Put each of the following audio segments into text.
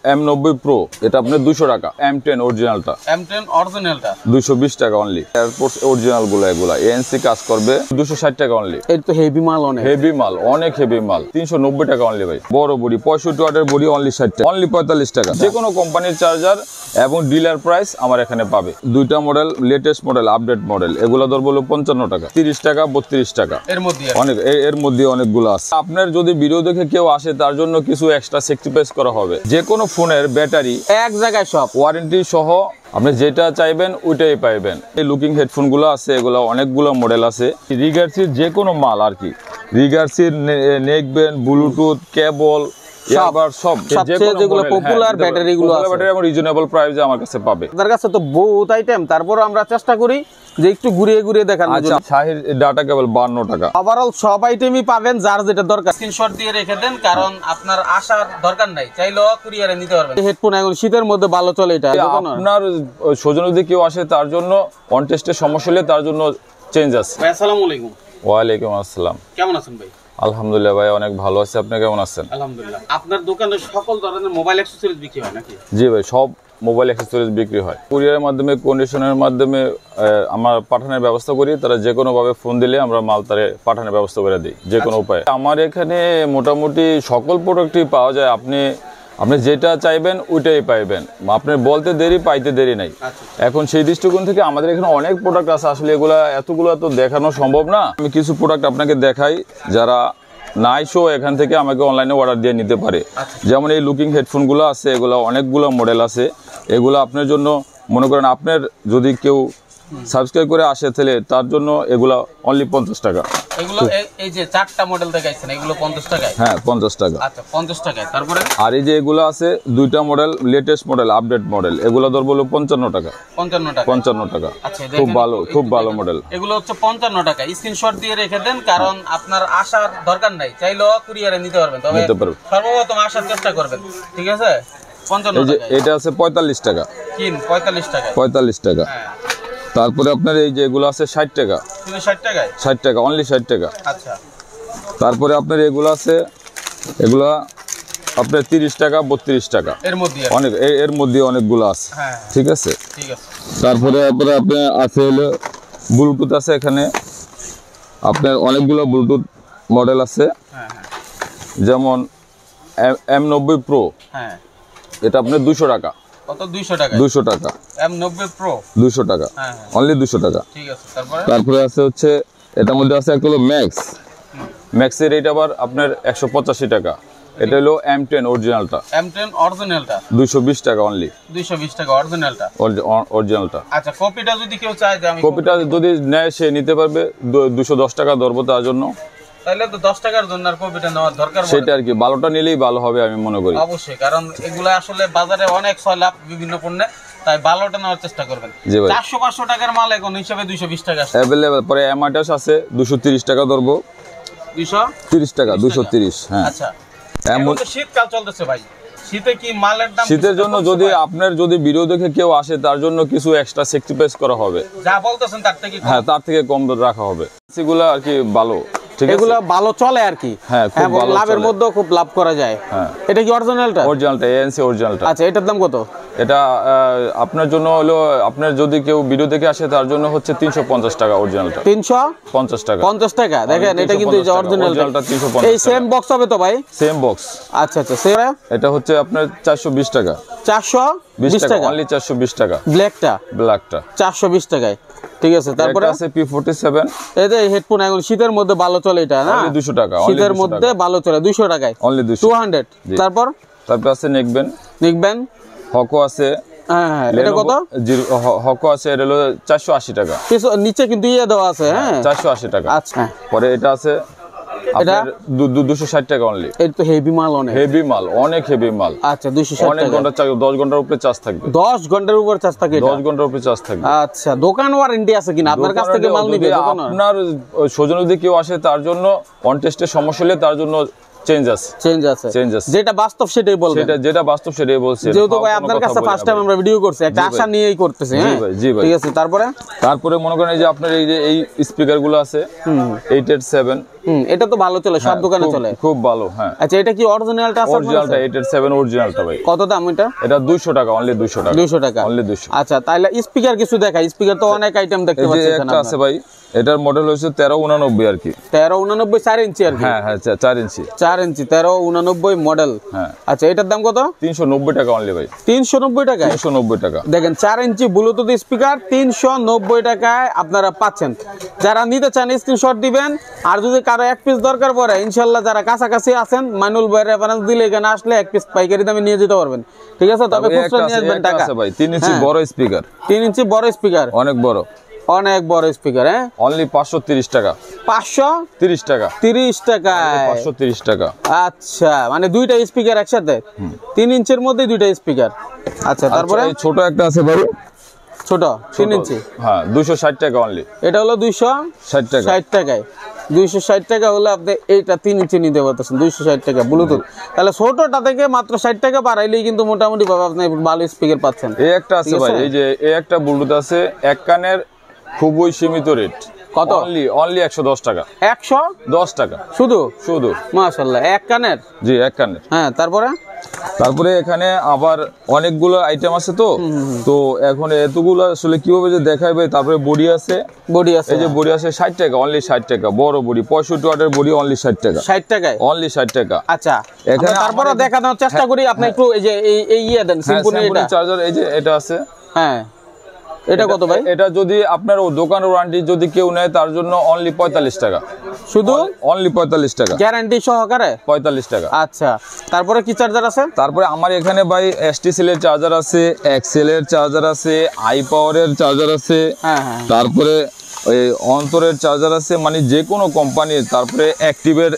M90 Pro, এটা আপনার 200 টাকা। M10 অরিজিনালটা, M10 অরিজিনালটা 220 টাকা অনলি। এয়ারপোর্টস অরিজিনাল গুলো এগুলা ANC কাজ করবে 260 টাকা অনলি। এটা তো হেভি মাল, হেভি মাল, অনেক হেভি মাল। 390 টাকা অনলি ভাই। বড় বডি 65 ওয়াটের বডি অনলি 60 টাকা, অনলি 45 টাকা। যে কোনো কোম্পানির চার্জার এবং ডিলার প্রাইস আমার এখানে পাবে। দুইটা model, latest model, update model, এগুলো ধরবো 55 টাকা, 30 টাকা, 32 টাকা। এর মধ্যে অনেকগুলো আছে। আপনার যদি ভিডিও দেখে কেউ আসে তার জন্য কিছু এক্সট্রা স্যাক্রিফাইস করা হবে। যে কোনো ফোনের ব্যাটারি এক জায়গায় সব ওয়ারেন্টি সহ আপনি যেটা চাইবেন ওইটাই পাইবেন। এই লুকিং হেডফোন গুলো আছে, এগুলো অনেকগুলো মডেল আছে। রিগার্সির যে কোনো মাল আর কি, রিগার্সির নেক ব্যান্ড, ব্লুটুথ, কেবল, আবার সব যেগুলো পপুলার ব্যাটারি গুলো আছে, ব্যাটারি এবং রিজনেবল প্রাইসে আমার কাছে পাবে। আপনার কাছে তো বহুত আইটেম, তারপর আমরা চেষ্টা করি যে একটু ঘুরিয়ে ঘুরিয়ে দেখানোর জন্য। শাহির ডাটা কেবল 52 টাকা। ওভারঅল সব আইটেমই পাবেন, যার যেটা দরকার স্ক্রিনশট দিয়ে রেখে দেন, কারণ আপনার আসার দরকার নাই, চাইলেও কুরিয়ারে নিতে পারবেন। হেডফোন এখন শীতের মধ্যে ভালো চলে। এটা আপনার সৌজন্য যদি কেউ আসে তার জন্য অন টেস্টের সমস্যা হলে তার জন্য চেঞ্জ আছে। ভাই আসসালামু আলাইকুম। ওয়ালাইকুম আসসালাম। কেমন আছেন ভাই? আলহামদুলিল্লাহ ভাই, অনেক ভালো আছে। আপনি কেমন আছেন? আলহামদুলিল্লাহ। আপনার দোকানে সকল ধরনের মোবাইল অ্যাকসেসরিজ বিক্রি হয় নাকি? জি ভাই, সব মোবাইল অ্যাকসেসরিজ বিক্রি হয়। কুরিয়ারের মাধ্যমে, কন্ডিশনের মাধ্যমে আমার পাঠানোর ব্যবস্থা করি। তারা যে কোনো ভাবে ফোন দিলে আমরা মাল তারে পাঠানোর ব্যবস্থা করে দিই, যে কোনো উপায়ে। আমার এখানে মোটামুটি সকল প্রোডাক্টই পাওয়া যায়। আপনি যেটা চাইবেন ওইটাই পাইবেন। আপনার বলতে দেরি, পাইতে দেরি নাই। এখন সেই দৃষ্টিকোণ থেকে আমাদের এখানে অনেক প্রোডাক্ট আছে। আসলে এতগুলো তো দেখানো সম্ভব না। আমি কিছু প্রোডাক্ট আপনাকে দেখাই, যারা নাই শো এখান থেকে আমাকে অনলাইনে অর্ডার দিয়ে নিতে পারে। যেমন এই লুকিং হেডফোনগুলো আছে, এগুলো অনেকগুলো মডেল আছে। এগুলো আপনার জন্য, মনে করেন আপনার যদি কেউ সাবস্ক্রাইব করে আসে তাহলে তার জন্য এগুলা অনলি 50 টাকা। এগুলো এই যে চারটা মডেল দেখাইছেন, এগুলো 50 টাকায়? হ্যাঁ, 50 টাকা। আচ্ছা, 50 টাকায়। তারপরে আর এই যে এগুলো আছে দুইটা model, latest model, update model, এগুলো ধরবো 55 টাকা। 55 টাকা। আচ্ছা, খুব ভালো মডেল। এগুলো হচ্ছে 55 টাকা। স্ক্রিনশট দিয়ে রেখে দেন, কারণ আপনার আসার দরকার নাই, চাইলেও কুরিয়ারে নিতে পারবেন। তবে সর্বপ্রথম আসার চেষ্টা করবেন, ঠিক আছে? 55 টাকা। এটা আছে 45 টাকা। 45 টাকা। 45 টাকা। তারপরে আপনার এই যে এগুলো আছে 60 টাকা। 60 টাকায়? 60 টাকা, অনলি 60 টাকা। আচ্ছা। তারপরে আপনার এগুলো আছে, এগুলা আপনার 30 টাকা, 32 টাকা। এর মধ্যে অনেকগুলো আছে। ঠিক আছে। তারপরে আপনার আছে হলো ব্লুটুথ আছে এখানে। আপনার অনেকগুলো ব্লুটুথ মডেল আছে। যেমন M90 Pro, এটা আপনার 200 টাকা। কত? 200 টাকা। 200 টাকা। M90 Pro 200 টাকা, অনলি 200 টাকা। ঠিক আছে। তারপরে আছে হচ্ছে এটার মধ্যে আছে একটা হলো ম্যাক্সের, এটা আবার আপনার 185 টাকা। এটা হলো M10 অরিজিনালটা। M10 অরিজিনালটা 220 টাকা অনলি। 220 টাকা অরিজিনালটা। অরিজিনালটা। আচ্ছা, কপিটা যদি কেউ চায় যে আমি কপিটা যদি নেয় সে নিতে পারবে। 210 টাকা ধরবো তার জন্য। তাহলে তো 10 টাকার জন্য আর কপিটা নেওয়ার দরকার পড়ে। সেটা আর কি, ভালোটা নিলেই ভালো হবে আমি মনে করি। অবশ্যই, কারণ এগুলো আসলে বাজারে অনেক লাভ বিভিন্ন পণ্যে, তাই ভালোটা নেওয়ার চেষ্টা করবেন। 400-500 টাকার মাল এখন হিসাবে 220 টাকা আছে अवेलेबल। পরে এমআইটাস আছে 230 টাকা ধরবো। 230 টাকা, 230। হ্যাঁ। আচ্ছা, এখন তো শীতকাল চলতেছে ভাই, শীতে কি মালের দাম? শীতের জন্য যদি আপনার ভিডিও দেখে কেউ আসে তার জন্য কিছু এক্সট্রা স্যাক্রিফাইস করা হবে। যা বলতেছেন তার থেকে কম? হ্যাঁ, তার থেকে কম রাখা হবে। সেগুলো আর কি ভালো, ঠিক আছে। এগুলো ভালো চলে আর কি। হ্যাঁ, খুব ভালো, লাভের মধ্যে খুব লাভ করা যায়। হ্যাঁ। এটা কি অরিজিনালটা? অরিজিনালটা, ANC অরিজিনালটা। আচ্ছা, এটার দাম কত? এটা আপনার জন্য হলো, আপনার যদি কেউ ভিডিও দেখে আসে তার জন্য হচ্ছে 350 টাকা অরিজিনালটা। 350 টাকা। 50 টাকা। দেখেন, এটা কিন্তু অরিজিনালটা 350। এই সেম বক্স হবে তো ভাই? Same box. আচ্ছা আচ্ছা। এটা হচ্ছে আপনার 420 টাকা। 420 টাকা, অনলি 420 টাকা। ব্ল্যাকটা 420 টাকায়। ঠিক আছে। তারপরে আছে P47। এই যে হেডফোন এখন শীতের মধ্যে ভালো চলে, এটা না? অনলি 200 টাকা। শীতের মধ্যে ভালো চলে 200 টাকায়, অনলি 200। তারপর আছে নেকবেন। হকো আছে। হ্যাঁ, এটা কত? হকো আছে, এটা হলো 480 টাকা। কিছু নিচে কিন্তু দেওয়া আছে। হ্যাঁ, 480 টাকা। আচ্ছা। পরে এটা আছে আপনার 260 টাকা অনলি। এটা তো হেভি মাল, অনেক হেভি মাল। আচ্ছা, 260 অনেক ঘন্টা চার্জ, 10 ঘন্টার উপরে চার্জ থাকবে। 10 ঘন্টার উপর চার্জ থাকে? 10 ঘন্টার উপরে চার্জ থাকবে। আচ্ছা, দোকান ওয়ারেন্টি আছে কিনা? আপনার কাছ থেকে মাল নিবে আপনার সৌজন্য যদি কেউ আসে তার জন্য অন টেস্টের সমস্যা হলে তার জন্য চেঞ্জ আছে। যেটা বাস্তব সেটাই বলবেন। যেটা বাস্তব সেটাই বলছি। যেহেতু ভাই আপনার কাছে ফার্স্ট টাইম আমরা ভিডিও করছি, একটা আশা নিয়েই করতেছি। হ্যাঁ, ঠিক আছে। তারপরে মনে করেন এই যে আপনার এই স্পিকার গুলো আছে 887 এটা তো ভালো চলে, সব দোকানে চলে, খুব ভালো। হ্যাঁ আচ্ছা, এটা কি অরিজিনালটা আছে? অরিজিনালটা 887 অরিজিনালটা ভাই। কত দাম এটা? এটা 200 টাকা, অনলি 200 টাকা। 200 টাকা, অনলি 200। আচ্ছা, তাহলে স্পিকার কিছু দেখাই। স্পিকার তো অনেক আইটেম দেখতে পাচ্ছি এখানে। একটা আছে ভাই, এটার মডেল হচ্ছে 1389 আর কি। 1389 4 ইঞ্চি আর কি। হ্যাঁ হ্যাঁ 4 ইঞ্চি 4 ইঞ্চি 1389 মডেল। হ্যাঁ আচ্ছা, এটার দাম কত? 390 টাকা অনলি ভাই। 390 টাকা? 390 টাকা। দেখেন 4 ইঞ্চি ব্লুটুথ স্পিকার 390 টাকায় আপনারা পাচ্ছেন। যারা নিতে চান স্ক্রিনশট দিবেন, আর যদি কারো এক পিস দরকার পড়ে ইনশাআল্লাহ যারা কাছাকাছি আছেন মাইনুল ভাই রেফারেন্স দিলে এখানে আসলে এক পিস পাইকারি দামে নিয়ে যেতে পারবেন, ঠিক আছে? তবে খুচরা নিয়ে আসবেন টাকা। আছে ভাই 3 ইঞ্চি বড় স্পিকার। 3 ইঞ্চি বড় স্পিকার, অনেক বড়, অনেক বড় স্পিকার। হ্যাঁ, অনলি 530 টাকা। 530 টাকা। 30 টাকা, 530 টাকা। আচ্ছা, মানে দুইটা স্পিকার একসাথে 3 ইঞ্চির মধ্যে দুইটা স্পিকার। আচ্ছা, তারপরে এই ছোট একটা আছে ভাই, ছোট 3 ইঞ্চি। হ্যাঁ 260 টাকা অনলি। এটা হলো 260 টাকা। 60 টাকায় 260 টাকা হলে আপনি এইটা 3 ইঞ্চি নিতে পারতেছেন 260 টাকা ব্লুটুথ। তাহলে ছোটটা থেকে মাত্র 60 টাকা বাড়াইলেই কিন্তু মোটামুটি ভাবে আপনি ভালো স্পিকার পাচ্ছেন। এই একটা আছে ভাই, এই যে এই একটা ব্লুটুথ আছে এক কানের, খুবই সীমিত রেট। কত? অনলি 110 টাকা। 110 টাকা শুধু? শুধু, মাশাআল্লাহ। এক কানের? জি এক কানের। হ্যাঁ, তারপরে এখানে আবার অনেকগুলো আইটেম আছে তো এখন এতগুলো আসলে কিভাবে যে দেখাইবে। তারপরে বডি আছে, এই যে বডি আছে 60 টাকা, অনলি 60 টাকা। বড় বডি 65 ওয়াটের বডি, অনলি 60 টাকা। 60 টাকায় অনলি 60 টাকা। আচ্ছা, এখানে তারপরে দেখানোর চেষ্টা করি। আপনি একটু এই যে এই ইয়ে দেন, সিম্পলি এটা চার্জার, এই যে এটা আছে। হ্যাঁ, এটা কত ভাই? এটা যদি আপনার দোকানের ওয়ারেন্টি যদি কেউ নেয় তার জন্য অনলি 45 টাকা। শুধু অনলি 45 টাকা গ্যারান্টি সহকারে 45 টাকা। আচ্ছা, তারপরে কি চার্জার আছে? তারপরে আমার এখানে ভাই এসটিসেল এর চার্জার আছে, এক্সেল এর চার্জার আছে, আই পাওয়ারের চার্জার আছে। হ্যাঁ হ্যাঁ। তারপরে ওই অন্তরের চার্জার আছে, মানে যে কোনো কোম্পানির। তারপরে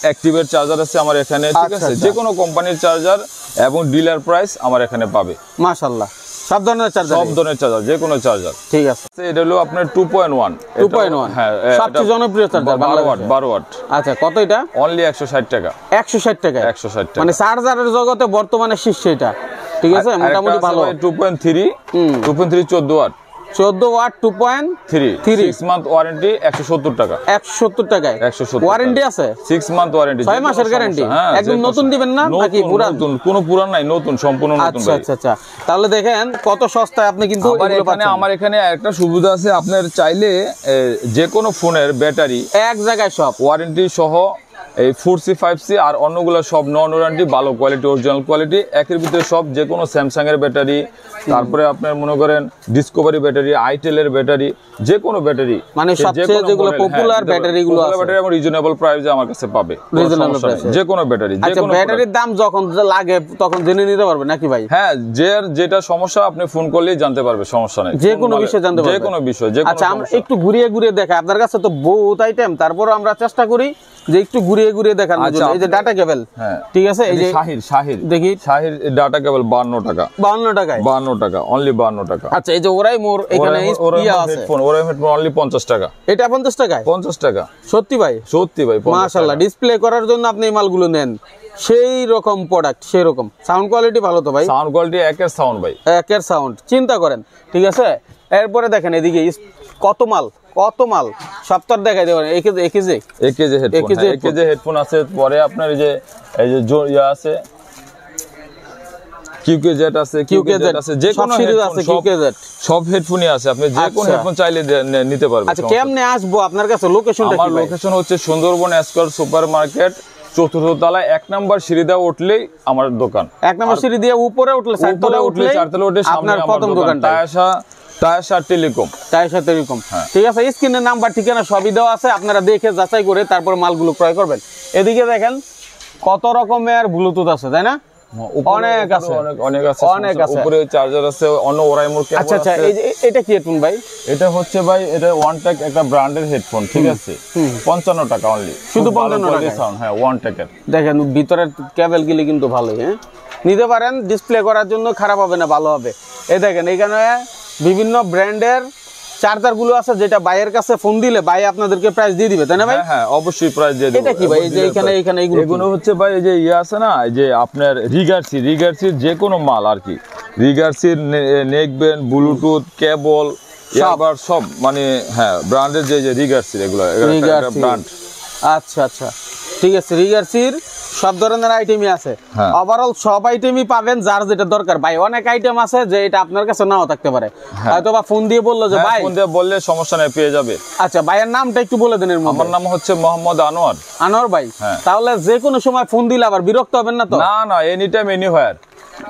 অ্যাক্টিভের চার্জার আছে আমার এখানে, ঠিক আছে? যে কোনো কোম্পানির চার্জার এবং ডিলার প্রাইস আমার এখানে পাবে। মাশাআল্লাহ, সব ধরনের চার্জার, যে কোনো চার্জার, ঠিক আছে? এটা হলো আপনার 2.1। হ্যাঁ, সবচেয়ে জনপ্রিয় চার্জার, 12 ওয়াট। আচ্ছা, কত এটা? অনলি 160 টাকা। 160 টাকা? 160 টাকা, মানে চার্জারের জগতে বর্তমানে শীর্ষে এটা, ঠিক আছে? মোটামুটি ভালো। 2.3 14 ওয়াট। 14 ওয়াট 2.3 6 মান্থ ওয়ারেন্টি 170 টাকা। 170 টাকায় 170 ওয়ারেন্টি আছে? 6 মান্থ ওয়ারেন্টি, 6 মাসের গ্যারান্টি। একদম নতুন দিবেন না নাকি পুরান? নতুন, কোনো পুরান নাই, নতুন, সম্পূর্ণ নতুন ভাই। আচ্ছা আচ্ছা, তাহলে দেখেন কত সস্তায় আপনি কিন্তু এগুলো পাচ্ছেন। আমার এখানে একটা সুবিধা আছে, আপনার চাইলে যে কোনো ফোনের ব্যাটারি এক জায়গায় সব ওয়ারেন্টি সহ, এই 4C 5C আর অন্যগুলো সব নন ওয়ারেন্টি, ভালো কোয়ালিটি, অরিজিনাল কোয়ালিটি। একের ভিতরে সব, যে কোনো স্যামসাং এর ব্যাটারি, তারপরে আপনার মনে করেন ডিসকভারি ব্যাটারি, আইটেল এর ব্যাটারি, যে কোনো ব্যাটারি, মানে সবচেয়ে যেগুলো পপুলার ব্যাটারিগুলো আছে, ব্যাটারি এবং রিজনেবল প্রাইসে আমার কাছে পাবে। রিজনেবল প্রাইসে যে কোনো ব্যাটারি, যে কোনো ব্যাটারির দাম যখন লাগে তখন জেনে নিতে পারবে নাকি ভাই? হ্যাঁ, যেটা সমস্যা আপনি ফোন করলেই জানতে পারবে, সমস্যা নাই। যে কোনো বিষয় জানতে পারবে, যে কোনো বিষয়। আচ্ছা, আমরা একটু ঘুরিয়ে দেখাই। আপনার কাছে তো বহুত আইটেম, তারপর আমরা চেষ্টা করি যে একটু ঘুরিয়ে দেখানোর জন্য। এই যে ডাটা কেবল, হ্যাঁ ঠিক আছে, এই যে শাহির দেখি, শাহির ডাটা কেবল 52 টাকা। 52 টাকায়? 52 টাকা, অনলি 52 টাকা। আচ্ছা, এই যে ওরাই মোর এখানে ইয়া আছে হেডফোন, ওরাই হেডফোন অনলি 50 টাকা। এটা 50 টাকায়? 50 টাকা। সত্যি ভাই? সত্যি ভাই, মাশাআল্লাহ। ডিসপ্লে করার জন্য আপনি এই মালগুলো নেন, সেই রকম প্রোডাক্ট, সেই রকম সাউন্ড কোয়ালিটি ভালো তো ভাই? সাউন্ড কোয়ালিটি একের সাউন্ড ভাই, একের সাউন্ড, চিন্তা করেন, ঠিক আছে? এরপরে দেখেন এদিকে কত মাল সপ্তাহ দেখাই দেবেন। একেজে হেডফোন আছে। পরে আপনার এই যে ইয়া আছে, কিউকেজেড আছে, যে কোনো সব হেডফোনই আছে। আপনি যে কোনো হেডফোন চাইলে নিতে পারবেন। আচ্ছা, কেমনে আসবো আপনার কাছে? লোকেশনটা কি? আমার লোকেশন হচ্ছে Sundarban square super market, 4th তলায় 1 নাম্বার সিঁড়ি দিয়ে উঠলেই আমার দোকান। 1 নাম্বার সিঁড়ি দিয়ে উপরে উঠলে 4 তলায় উঠলে 4 তলায় উঠে সামনে আমার দোকান, তায়াশা টেলিকম। ঠিক আছে, স্ক্রিনের নাম্বার, ঠিকানা সবই দেওয়া আছে। আপনারা দেখে যাচাই করে তারপর মালগুলো ক্রয় করবেন। এদিকে দেখেন কত রকমের ব্লুটুথ আছে, তাই না? অনেক আছে। উপরে চার্জার আছে, অন্য ওরাইমোর কেবল আছে। আচ্ছা, এটা কি হেডফোন ভাই? এটা হচ্ছে ভাই, এটা ওয়ানটেক একটা ব্র্যান্ডের হেডফোন, ঠিক আছে? 55 টাকা অনলি, শুধু 55 টাকা সাউন্ড। হ্যাঁ, ওয়ানটেকের। দেখেন ভিতরের কেবল গুলি কিন্তু ভালোই, হ্যাঁ নিতে পারেন। ডিসপ্লে করার জন্য খারাপ হবে না, ভালো হবে। এই দেখেন এখানে বিভিন্ন ব্র্যান্ডের চার্জার গুলো আছে, যেটা ভাইয়ের কাছে ফোন দিলে ভাই আপনাদেরকে প্রাইস দিয়ে দিবে, তাই না ভাই? হ্যাঁ, অবশ্যই প্রাইস দিয়ে দিবে। এটা কি ভাই? এই যে এখানে এগুলো হচ্ছে ভাই, এই যে ইয়া আছে না, এই যে আপনার রিগার্সির যে কোনো মাল আর কি। রিগার্সির নেকব্যান্ড, ব্লুটুথ, কেবল, আবার সব, মানে হ্যাঁ ব্র্যান্ডের যে রিগার্সির, এগুলো ব্র্যান্ড। আচ্ছা আচ্ছা, ঠিক আছে। রিগার্সির সব ধরনের আইটেমই আছে, ওভারঅল সব আইটেমই পাবেন যার যেটা দরকার। ভাই অনেক আইটেম আছে যে এটা আপনার কাছে নাও থাকতে পারে, হয়তো বা ফোন দিয়ে বললো যে ভাই, ফোন দিয়ে বললে সমস্যা নেই, পেয়ে যাবে। আচ্ছা, ভাইয়ের নামটা একটু বলে দেন। আমার নাম হচ্ছে মোহাম্মদ আনোয়ার। আনোয়ার ভাই, তাহলে যে কোনো সময় ফোন দিলে আবার বিরক্ত হবেন না তো? না না, এনি টাইম এনিহোয়ার।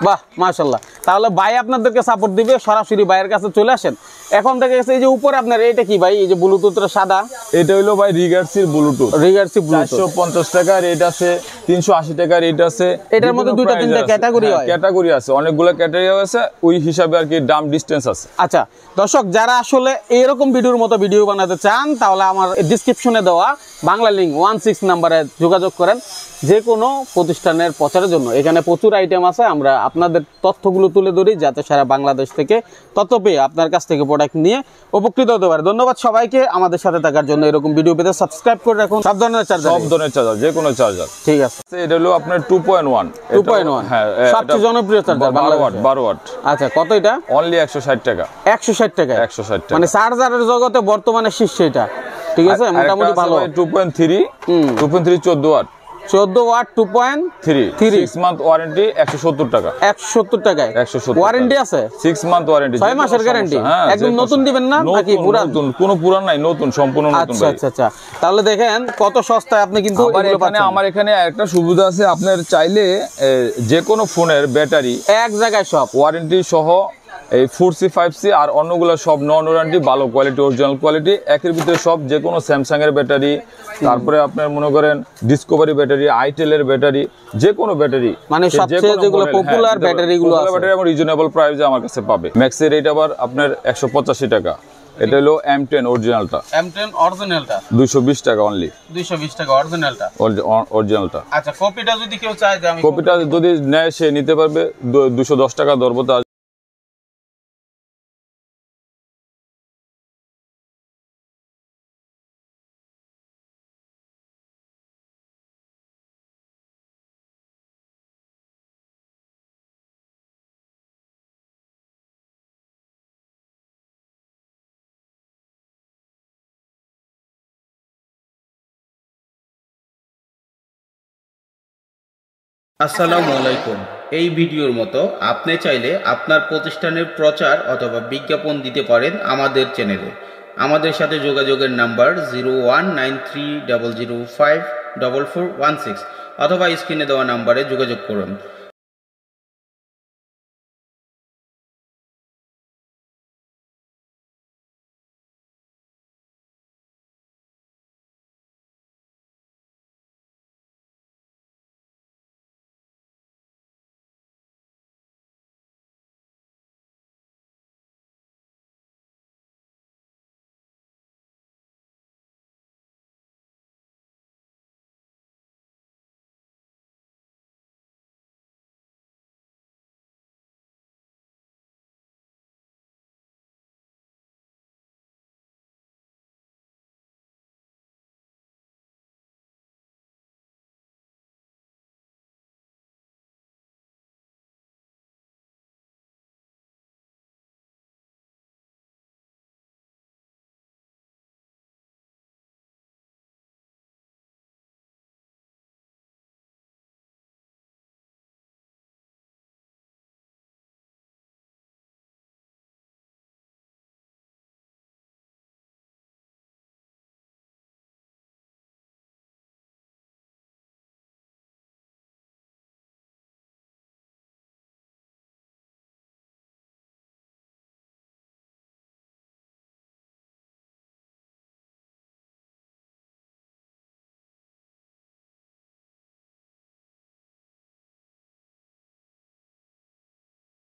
বাহ, মাশাআল্লাহ। তাহলে ভাই আপনাদেরকে সাপোর্ট দিবে, সরাসরি ভাইয়ের কাছে চলে আসেন। এখন থেকে এই যে উপরে আপনার এটা কি ভাই, এই যে ব্লুটুথটা সাদা, এটা হলো ভাই রিগার্সির ব্লুটুথ। রিগার্সি ব্লুটুথ 450 টাকা রেট আছে, 380 টাকা রেট আছে। এটার মধ্যে দুইটা তিনটা ক্যাটাগরি হয়, ক্যাটাগরি আছে, অনেকগুলো ক্যাটাগরি আছে, ওই হিসাবে আর কি দাম ডিসটেন্স আছে। আচ্ছা দর্শক, যারা আসলে এরকম ভিডিওর মতো ভিডিও বানাতে চান তাহলে আমার ডেসক্রিপশনে দেওয়া বাংলা লিংক 16 নম্বরে যোগাযোগ করেন যে কোনো প্রতিষ্ঠানের প্রচারের জন্য। এখানে প্রচুর আইটেম আছে, আমরা আপনাদের তথ্যগুলো তুলে ধরি যাতে সারা বাংলাদেশ থেকে তথ্য পেয়ে আপনার কাছ থেকে প্রোডাক্ট নিয়ে উপকৃত হতে পারে। ধন্যবাদ সবাইকে আমাদের সাথে থাকার জন্য। এরকম ভিডিও পেতে সাবস্ক্রাইব করে রাখুন। সব ধরনের চার্জার, সব ধরনের চার্জার, যে কোনো চার্জার। ঠিক আছে, এটা হলো আপনার 2.1। হ্যাঁ, সবচেয়ে জনপ্রিয় চার্জার, 12 ওয়াট। আচ্ছা, কত এটা? অনলি 160 টাকা। 160 টাকা, 160 টাকা, মানে চার্জারের জগতে বর্তমানে শীর্ষ এটা। ঠিক আছে, মোটামুটি ভালো। 2.3 14 ওয়াট। 14 ওয়াট 2.3 6 মান্থ ওয়ারেন্টি, 170 টাকা। 170 টাকায় 170 ওয়ারেন্টি আছে, 6 মান্থ ওয়ারেন্টি, 6 মাসের গ্যারান্টি। একদম নতুন দিবেন না নাকি পুরান? নতুন, কোনো পুরান নাই, নতুন, সম্পূর্ণ নতুন। আচ্ছা আচ্ছা আচ্ছা, তাহলে দেখেন কত সস্তায় আপনি কিন্তু এগুলো পাচ্ছেন। আমার এখানে একটা সুবিধা আছে, আপনার চাইলে যে কোনো ফোনের ব্যাটারি এক জায়গায় সব ওয়ারেন্টি সহ, এই 4C 5C আর অন্যগুলো সব নন ওয়ারেন্টি, ভালো কোয়ালিটি, অরিজিনাল কোয়ালিটি, একের ভিতরে সব। যে কোনো স্যামসাং এর ব্যাটারি, তারপরে আপনার মনে করেন ডিসকভারি ব্যাটারি, আইটেলের ব্যাটারি, যে কোনো ব্যাটারি, মানে সবচেয়ে যেগুলো পপুলার ব্যাটারিগুলো আছে, ব্যাটারি আমার রিজনেবল প্রাইসে আমার কাছে পাবে। ম্যাক্সের রেট আবার আপনার 185 টাকা। এটা হলো M10 অরিজিনালটা। M10 অরিজিনালটা 220 টাকা অনলি। 220 টাকা অরিজিনালটা। অরিজিনালটা। আচ্ছা, কপিটা যদি কেউ চায় যে আমি কপিটা যদি নেয় সে নিতে পারবে, 210 টাকা ধরবো। আসসালামু আলাইকুম। এই ভিডিওর মতো আপনি চাইলে আপনার প্রতিষ্ঠানের প্রচার অথবা বিজ্ঞাপন দিতে পারেন আমাদের চ্যানেলে। আমাদের সাথে যোগাযোগের নাম্বার 019300544416 অথবা স্ক্রিনে দেওয়া নাম্বারে যোগাযোগ করুন।